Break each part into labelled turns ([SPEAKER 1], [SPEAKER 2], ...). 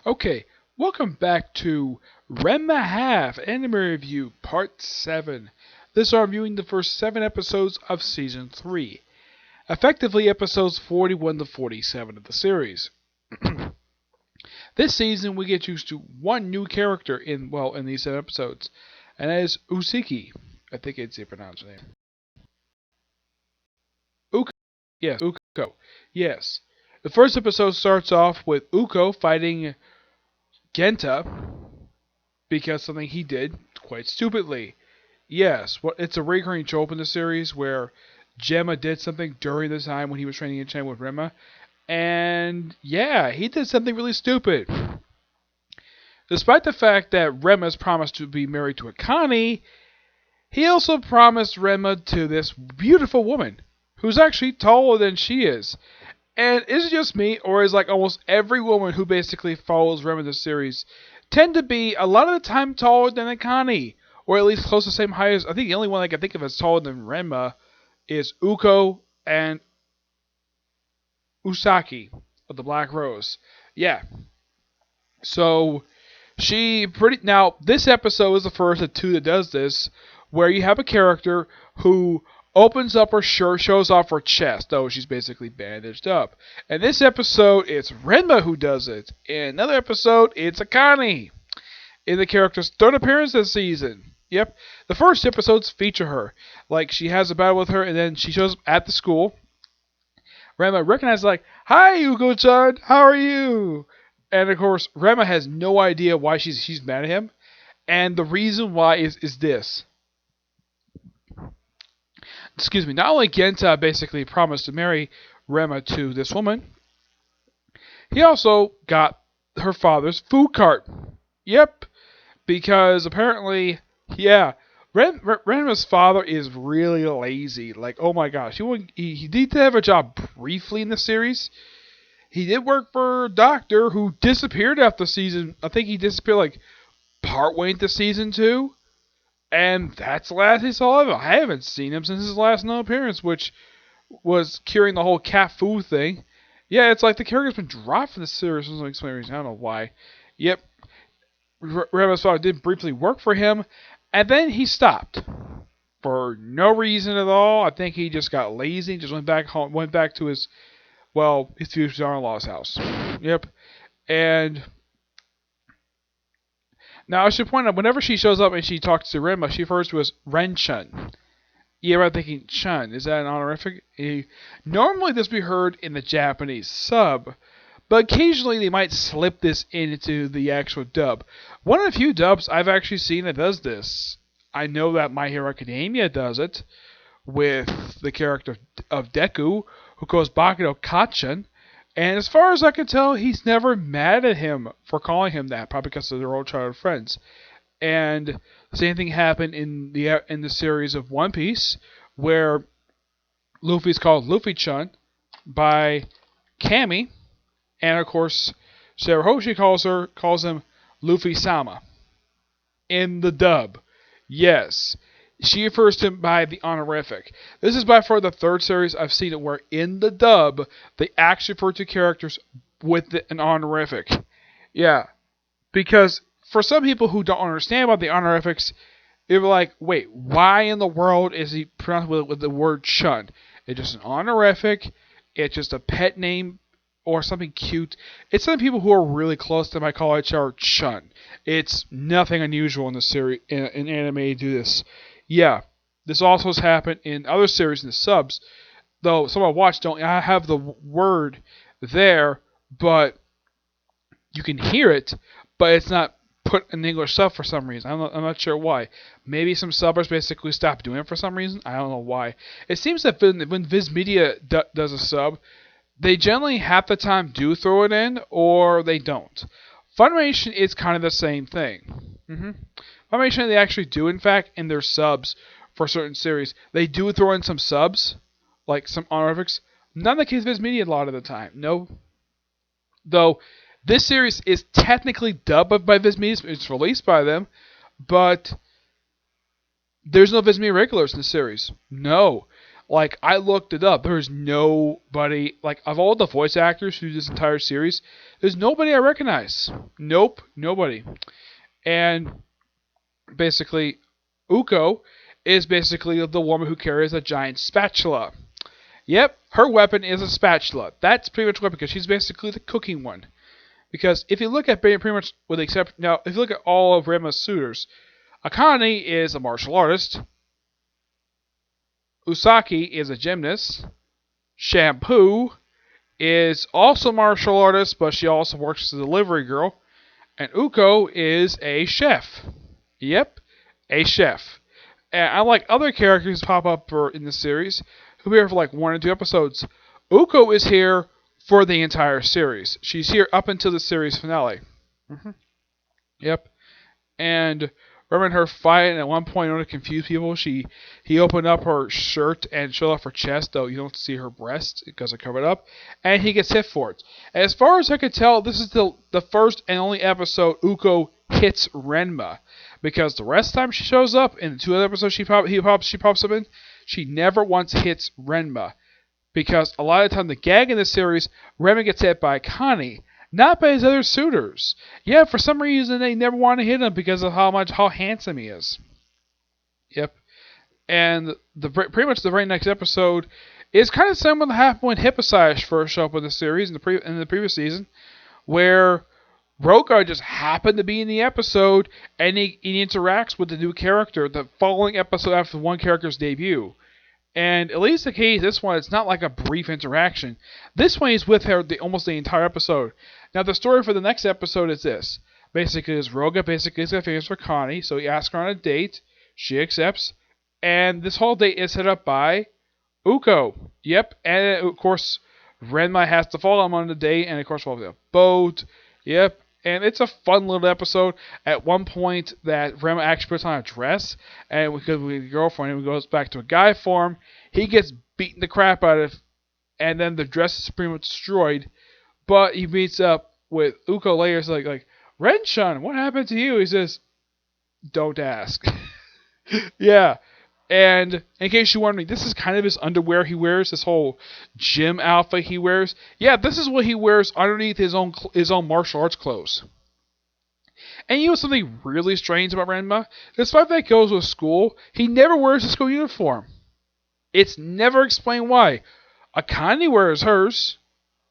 [SPEAKER 1] Okay, welcome back to Ranma Half Anime Review Part 7. This is reviewing the first 7 episodes of Season 3, effectively episodes 41 to 47 of the series. This season we get used to one new character in these 7 episodes, and that is Usiki. I think it's a pronounced name. Uko. Yes, Uko. Yes. The first episode starts off with Uko fighting Genta because something he did quite stupidly. Yes, it's a recurring trope in the series where Gemma did something during the time when he was training in China with Ranma, and yeah, he did something really stupid. Despite the fact that Ranma's promised to be married to Akane, he also promised Ranma to this beautiful woman, who's actually taller than she is. And is it just me, or is like almost every woman who basically follows Ranma in the series tend to be a lot of the time taller than Akane, or at least close to the same height as? I think the only one I can think of as taller than Ranma is Uko and Usaki of the Black Rose. Yeah. So she pretty now this episode is the first of two that does this, where you have a character who opens up her shirt, shows off her chest, though she's basically bandaged up. And this episode, it's Ranma who does it. In another episode, it's Akane. In the character's third appearance this season. Yep, the first episodes feature her. Like, she has a battle with her, and then she shows up at the school. Ranma recognizes, like, "Hi, Uko-chan, how are you?" And of course, Ranma has no idea why she's mad at him. And the reason why is this. Excuse me, not only Genta basically promised to marry Ranma to this woman, he also got her father's food cart. Yep, because apparently, yeah, Ranma's father is really lazy. Like, oh my gosh, he did have a job briefly in the series. He did work for a doctor who disappeared after season. I think he disappeared like partway into season 2. And that's the last he saw of him. I haven't seen him since his last known appearance, which was curing the whole cat food thing. Yeah, it's like the character's been dropped from the series for some reason. I don't know why. Yep, Ranma's father did briefly work for him, and then he stopped for no reason at all. I think he just got lazy, just went back home, went back to his future daughter-in-law's house. Yep, and now I should point out, whenever she shows up and she talks to Ranma, she refers to as Ren-chun. Yeah, I'm thinking, Chun, is that an honorific? Normally this would be heard in the Japanese sub, but occasionally they might slip this into the actual dub. One of the few dubs I've actually seen that does this. I know that My Hero Academia does it with the character of Deku, who calls Bakudo Kachan, and as far as I can tell, he's never mad at him for calling him that, probably because they're old childhood friends. And the same thing happened in the series of One Piece, where Luffy's called Luffy-chan by Kami, and of course Sarahoshi calls him Luffy-sama in the dub. Yes, she refers to him by the honorific. This is by far the third series I've seen it where in the dub they actually refer to characters with an honorific. Yeah, because for some people who don't understand about the honorifics, they're like, wait, why in the world is he pronounced with the word chun? It's just an honorific. It's just a pet name or something cute. It's some people who are really close to my college are chun. It's nothing unusual in the series in anime to do this. Yeah, this also has happened in other series in the subs, though some I watched don't have the word there, but you can hear it, but it's not put in English sub for some reason. I'm not sure why. Maybe some subbers basically stopped doing it for some reason. I don't know why. It seems that when Viz Media does a sub, they generally half the time do throw it in, or they don't. Funimation is kind of the same thing. Funimation, they actually do, in fact, in their subs for certain series, they do throw in some subs, like some honorifics. Not the case of Viz Media a lot of the time. No. Though, this series is technically dubbed by Viz Media. It's released by them, but there's no Viz Media regulars in the series. No. Like, I looked it up. There's nobody, like, of all the voice actors through this entire series, there's nobody I recognize. Nope, nobody. And basically, Uko is basically the woman who carries a giant spatula. Yep, her weapon is a spatula. That's pretty much what, because she's basically the cooking one. Because if you look at pretty much, with the exception, now, if you look at all of Ranma's suitors, Akane is a martial artist, Usaki is a gymnast, Shampoo is also a martial artist, but she also works as a delivery girl, and Uko is a chef. Yep, a chef. And unlike other characters pop up in the series, who are here for like 1 or 2 episodes, Uko is here for the entire series. She's here up until the series finale. Yep. And remember her fight, and at one point, in order to confuse people, he opened up her shirt and showed off her chest, though you don't see her breasts because they're covered up, and he gets hit for it. And as far as I could tell, this is the first and only episode Uko hits Ranma, because the rest of the time she shows up, in the 2 other episodes she pops up in, she never once hits Ranma. Because a lot of the time, the gag in this series, Ranma gets hit by Connie, not by his other suitors. Yeah, for some reason they never want to hit him because of how handsome he is. Yep. And pretty much the very next episode is kind of similar to what happened when Hippocyte first showed up in the series in the previous season, where Rogar just happened to be in the episode, and he interacts with the new character the following episode after one character's debut. And at least the case, this one, it's not like a brief interaction. This one is with her almost the entire episode. Now, the story for the next episode is this. Basically, Roga basically is got feelings for Connie, so he asks her on a date. She accepts. And this whole date is set up by Uko. Yep. And, of course, Ranma has to follow him on the date, and, of course, follow the boat. Yep. And it's a fun little episode. At one point, that Ranma actually puts on a dress, and because with his girlfriend, he goes back to a guy form. He gets beaten the crap out of, and then the dress is pretty much destroyed. But he meets up with Uko later. It's like Ren-chan, what happened to you? He says, "Don't ask." Yeah. And in case you're wondering, this is kind of his underwear he wears, this whole gym outfit he wears. Yeah, this is what he wears underneath his own martial arts clothes. And you know something really strange about Ranma? Despite that he goes to school, he never wears a school uniform. It's never explained why. Akane wears hers,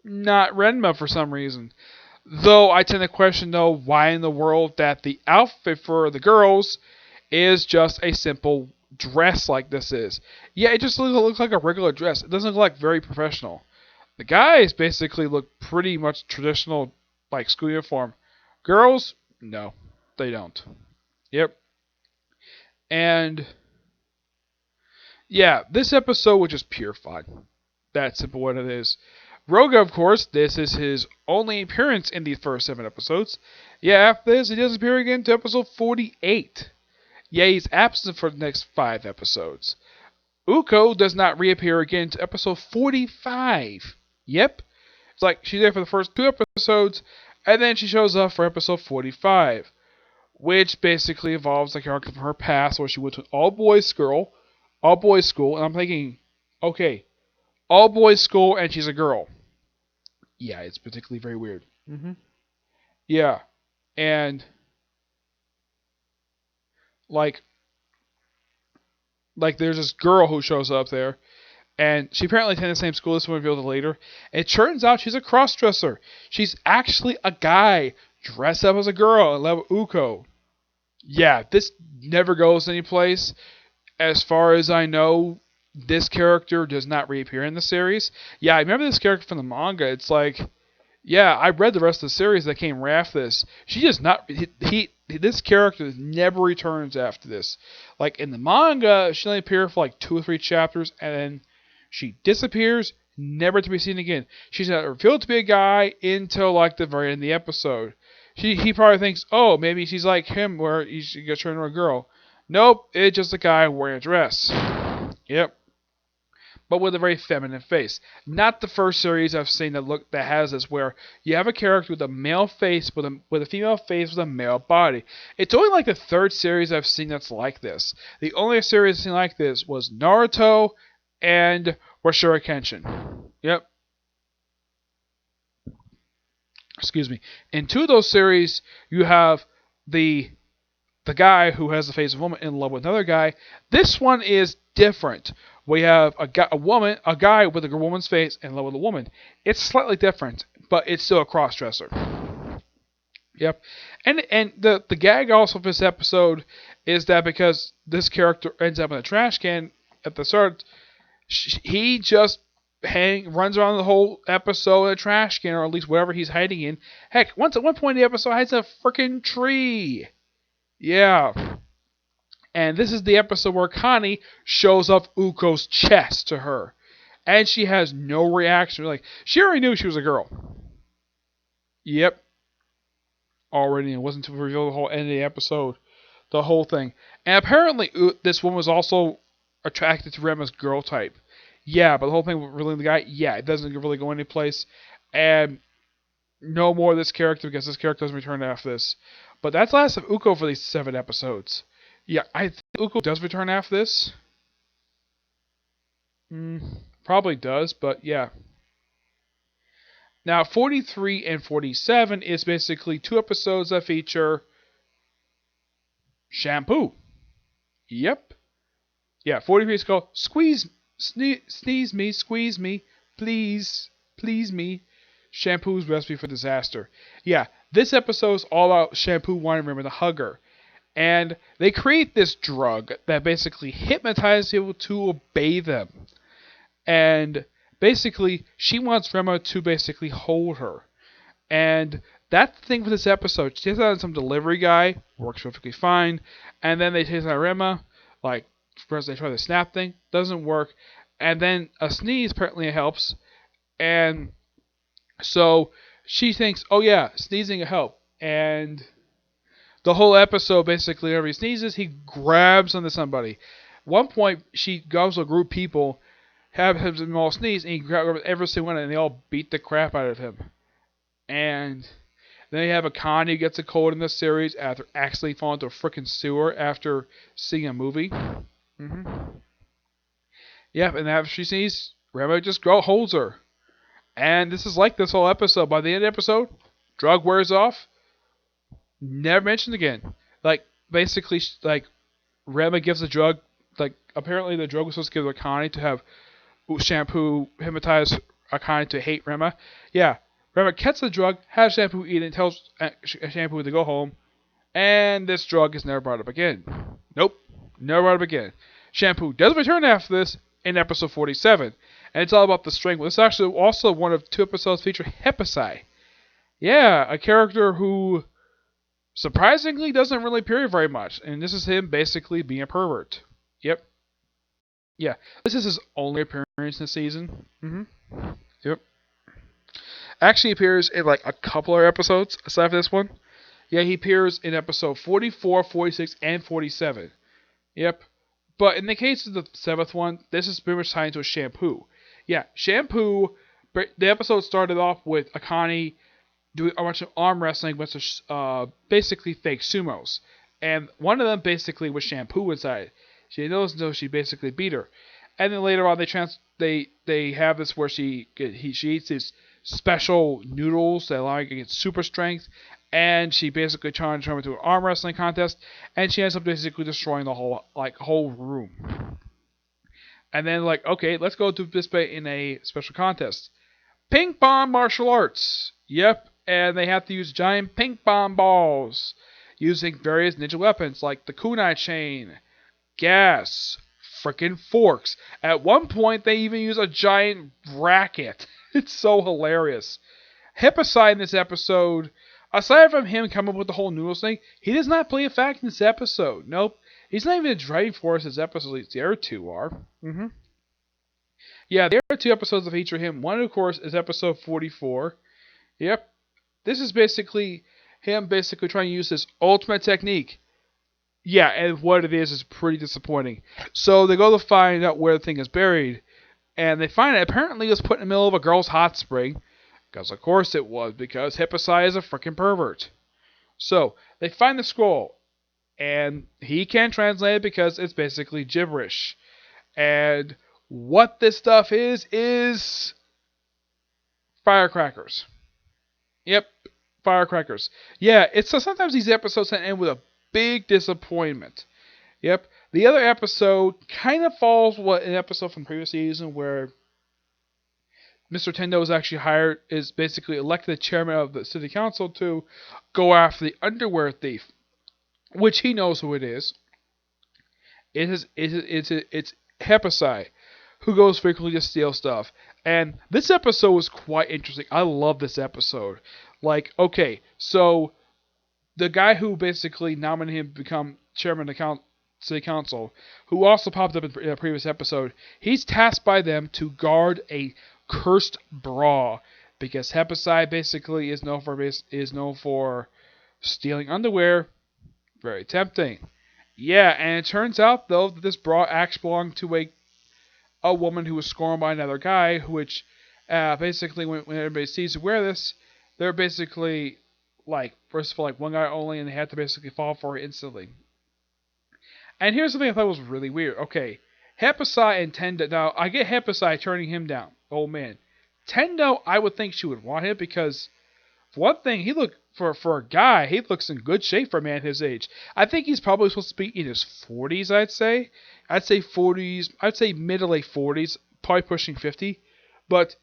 [SPEAKER 1] not Ranma for some reason. Though I tend to question, though, why in the world that the outfit for the girls is just a simple dress like this is. Yeah, it just looks like a regular dress. It doesn't look like very professional. The guys basically look pretty much traditional, like school uniform. Girls, no, they don't. Yep. And yeah, this episode was just pure fun. That's simple what it is. Roga, of course, this is his only appearance in these first 7 episodes. Yeah, after this, he does appear again to episode 48. Yeah, he's absent for the next 5 episodes. Uko does not reappear again to episode 45. Yep. It's like she's there for the first 2 episodes, and then she shows up for episode 45. Which basically involves a character from her past where she went to an all-boys school, and I'm thinking, okay, all-boys school and she's a girl. Yeah, it's particularly very weird. Yeah. And like there's this girl who shows up there, and she apparently attended the same school. This will reveal it later. And it turns out she's a cross-dresser. She's actually a guy dressed up as a girl and love Uko. Yeah, this never goes anyplace. As far as I know, this character does not reappear in the series. Yeah, I remember this character from the manga. It's like, yeah, I read the rest of the series that came right after this. She does not. This character never returns after this. Like in the manga, she only appeared for like 2 or 3 chapters, and then she disappears, never to be seen again. She's not revealed to be a guy until like the very end of the episode. He probably thinks, oh, maybe she's like him, where she gets turned into a girl. Nope, it's just a guy wearing a dress. Yep. But with a very feminine face. Not the first series I've seen that has this, where you have a character with a male face with a female face with a male body. It's only like the 3rd series I've seen that's like this. The only series I've seen like this was Naruto and Washura Kenshin. Yep. Excuse me. In two of those series, you have the the guy who has the face of a woman in love with another guy. This one is different. We have a guy with a woman's face in love with a woman. It's slightly different, but it's still a cross-dresser. Yep. And the gag also of this episode is that because this character ends up in a trash can at the start, he just runs around the whole episode in a trash can, or at least wherever he's hiding in. Heck, once at one point in the episode, hides a freaking tree. Yeah. And this is the episode where Connie shows up Uko's chest to her. And she has no reaction. Like, she already knew she was a girl. Yep. Already. It wasn't to reveal the whole end of the episode. The whole thing. And apparently, this woman was also attracted to Ranma's girl type. Yeah, but the whole thing with really the guy, yeah, it doesn't really go anyplace. And no more of this character because this character doesn't return after this. But that's the last of Uko for these 7 episodes. Yeah, I think Uko does return after this. Probably does, but yeah. Now, 43 and 47 is basically 2 episodes that feature shampoo. Yep. Yeah, 43 is called Sneeze Me, Squeeze Me, Please Me. Shampoo's Recipe for Disaster. Yeah, this episode is all about Shampoo wanting Ranma to hug her. And they create this drug that basically hypnotizes people to obey them. And basically, she wants Ranma to basically hold her. And that's the thing with this episode. She takes out some delivery guy, works perfectly fine. And then they take out Ranma, like, first they try the snap thing, doesn't work. And then a sneeze apparently helps. And so she thinks, oh yeah, sneezing will help. And the whole episode, basically, whenever he sneezes, he grabs onto somebody. At one point, she goes to a group of people, have them all sneeze, and he grabs every single one, and they all beat the crap out of him. And then you have a Connie who gets a cold in this series after accidentally falling into a freaking sewer after seeing a movie. Yep, and after she sneezes, Ranma just holds her. And this is like this whole episode. By the end of the episode, drug wears off. Never mentioned again. Like, basically, like, Ranma gives the drug, like, apparently the drug was supposed to give Akane to have Shampoo hypnotize Akane to hate Ranma. Yeah, Ranma gets the drug, has Shampoo eat it, and tells Shampoo to go home, and this drug is never brought up again. Nope, never brought up again. Shampoo does return after this in episode 47, and it's all about the strength. This is actually also one of 2 episodes featuring Hepasai. Yeah, a character who surprisingly doesn't really appear very much, and this is him basically being a pervert. Yep. Yeah, this is his only appearance this season. Yep. Actually appears in like a couple of episodes aside from this one. Yeah, he appears in episode 44, 46, and 47. Yep. But in the case of the 7th one, this is pretty much tied into a Shampoo. Yeah, Shampoo, the episode started off with Akane doing a bunch of arm wrestling with basically fake sumos. And one of them basically was Shampoo inside. She didn't know until she basically beat her. And then later on, they have this where she eats these special noodles that allow her to get super strength. And she basically challenged her to an arm wrestling contest. And she ends up basically destroying the whole room. And then okay, let's go to participate in a special contest. Ping pong martial arts. Yep. And they have to use giant ping pong balls using various ninja weapons like the kunai chain, gas, frickin' forks. At one point, they even use a giant racket. It's so hilarious. Hepasai in this episode, aside from him coming up with the whole noodles thing, he does not play a factor in this episode. Nope. He's not even a driving force in this episode. The other 2 are. Yeah, there are 2 episodes that feature him. One, of course, is episode 44. Yep. This is basically him basically trying to use his ultimate technique. Yeah, and what it is pretty disappointing. So they go to find out where the thing is buried. And they find it apparently it was put in the middle of a girl's hot spring. Because of course it was, because Hepasai is a freaking pervert. So, they find the scroll. And he can't translate it because it's basically gibberish. And What this stuff is firecrackers. Yep, firecrackers. Yeah, it's so sometimes these episodes end with a big disappointment. Yep. The other episode kind of follows what an episode from the previous season where Mr. Tendo is actually hired, is basically elected the chairman of the city council to go after the underwear thief, which he knows who it is. It's Hepasai, who goes frequently to steal stuff. And this episode was quite interesting. I love this episode. Like, okay, so the guy who basically nominated him to become chairman of the city council, who also popped up in a previous episode, he's tasked by them to guard a cursed bra because Hepasai basically is known for stealing underwear. Very tempting. Yeah, and it turns out though that this bra actually belonged to a woman who was scorned by another guy, which basically when everybody sees her wear this, they're basically like first of all like one guy only, and they had to basically fall for her instantly. And here's something I thought was really weird. Okay, Hepasai and Tendo. Now I get Hepasai turning him down. Oh man, Tendo, I would think she would want him because for one thing, he look for a guy, he looks in good shape for a man his age. I think he's probably supposed to be in his 40s. I'd say 40s. I'd say mid to late 40s, probably pushing 50. But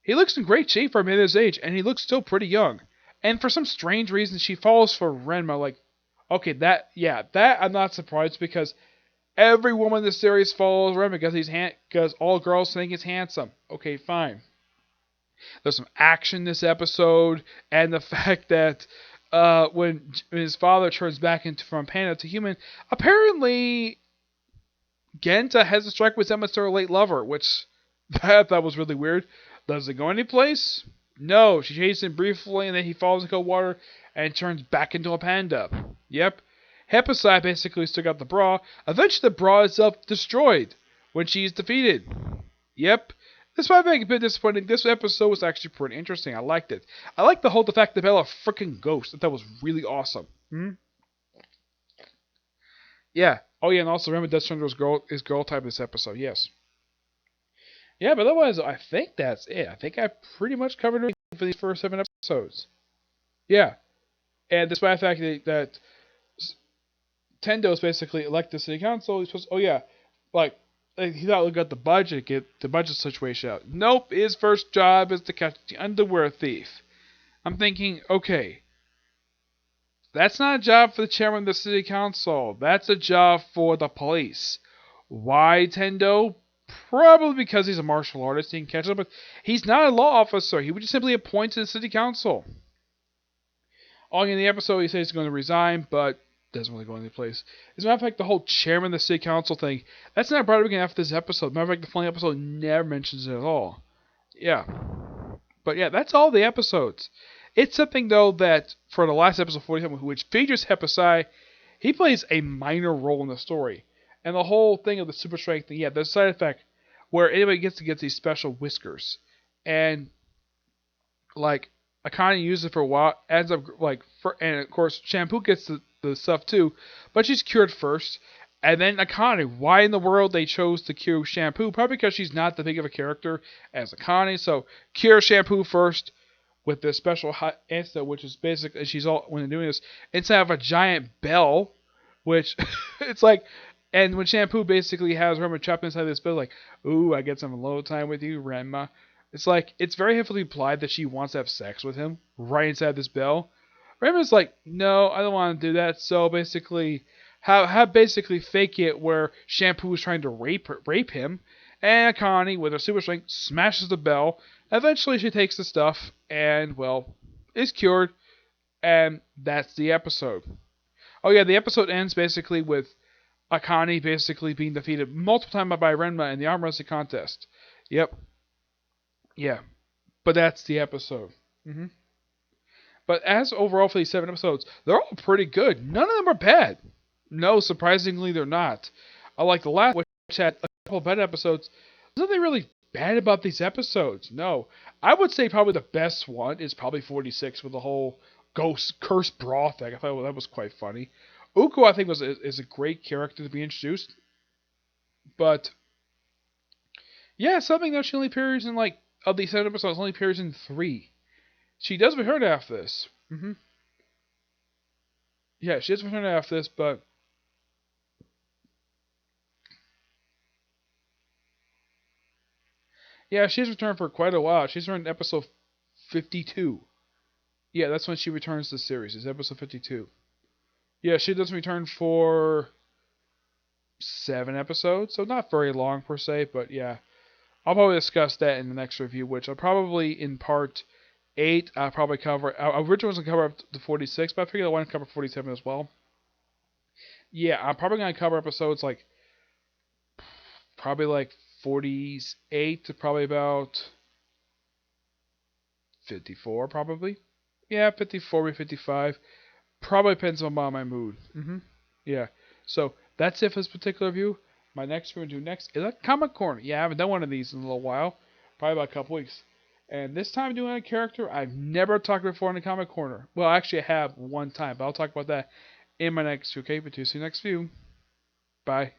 [SPEAKER 1] he looks in great shape for a man his age, and he looks still pretty young. And for some strange reason, she falls for Ranma. Like, okay, that I'm not surprised because every woman in the series follows Ranma because all girls think he's handsome. Okay, fine. There's some action in this episode, and the fact that when his father turns back into from panda to human, apparently Genta has a strike with Emma's late lover, which I thought was really weird. Does it go anyplace? No, she chases him briefly, and then he falls into cold water and turns back into a panda. Yep. Hepasai basically took out the bra. Eventually, the bra is self-destroyed when she's defeated. Yep. This might be a bit disappointing. This episode was actually pretty interesting. I liked it. I liked the fact that Bella freaking ghost. That was really awesome. Yeah. Oh yeah, and also remember Death Chandra is girl type this episode. Yes. Yeah, but otherwise, I think that's it. I think I pretty much covered everything for these first 7 episodes. Yeah. And despite the fact that Tendo's basically elected city council, he's supposed. Oh yeah, like he thought we got the budget, get the budget situation out. Nope, his first job is to catch the underwear thief. I'm thinking, okay, that's not a job for the chairman of the city council. That's a job for the police. Why Tendo? Probably because he's a martial artist. He can catch up, but he's not a law officer. He was just simply appointed to the city council. All in the episode, he says he's going to resign, but doesn't really go any place. As a matter of fact, the whole chairman of the city council thing, that's not brought up again after this episode. As a matter of fact, the following episode never mentions it at all. Yeah. But yeah, that's all the episodes. It's something, though, that for the last episode 47, which features Hepasai, he plays a minor role in the story. And the whole thing of the super strength thing, yeah, there's a side effect where anybody gets to get these special whiskers. And, like, Akane uses it for a while, ends up, and of course, Shampoo gets the stuff too, but she's cured first. And then Akane, why in the world they chose to cure Shampoo? Probably because she's not that big of a character as Akane, so cure Shampoo first with this special hot antidote, which is basically, when they're doing this, instead of a giant bell, which, it's like, and when Shampoo basically has Ranma trapped inside this bell, like, ooh, I get some alone time with you, Ranma. It's like, it's very heavily implied that she wants to have sex with him right inside this bell. Ranma's like, no, I don't want to do that. So basically, have basically fake it where Shampoo is trying to rape him, and Akane, with her super strength, smashes the bell. Eventually, she takes the stuff and, well, is cured, and that's the episode. Oh yeah, the episode ends basically with Akane basically being defeated multiple times by Ranma in the arm wrestling contest. Yep. Yeah. But that's the episode. But as overall for these 7 episodes, they're all pretty good. None of them are bad. No, surprisingly, they're not. I like the last, which had a couple of bad episodes. There's nothing really bad about these episodes. No. I would say probably the best one is probably 46 with the whole ghost curse bra thing. I thought that was quite funny. Uko, I think, is a great character to be introduced. But Yeah, something that she only appears in like of these 7 episodes, only appears in 3. She does return after this. Yeah, she does return after this, but yeah, she's returned for quite a while. She's returned in episode 52. Yeah, that's when she returns to the series. Is episode 52. Yeah, she does return for 7 episodes, so not very long per se, but yeah. I'll probably discuss that in the next review, which I'll probably in part 8. I'll probably cover. I originally was gonna cover up to 46, but I figured I want to cover 47 as well. Yeah, I'm probably gonna cover episodes like probably like 48 to probably about 54, probably. Yeah, 54 or 55. Probably depends on my mood. Yeah. So that's it for this particular review. My next we're gonna do next is a comic corner. Yeah, I haven't done one of these in a little while, probably about a couple weeks. And this time doing a character I've never talked before in the comic corner. Well, actually I have one time, but I'll talk about that in my next. Okay, but see you next view. Bye.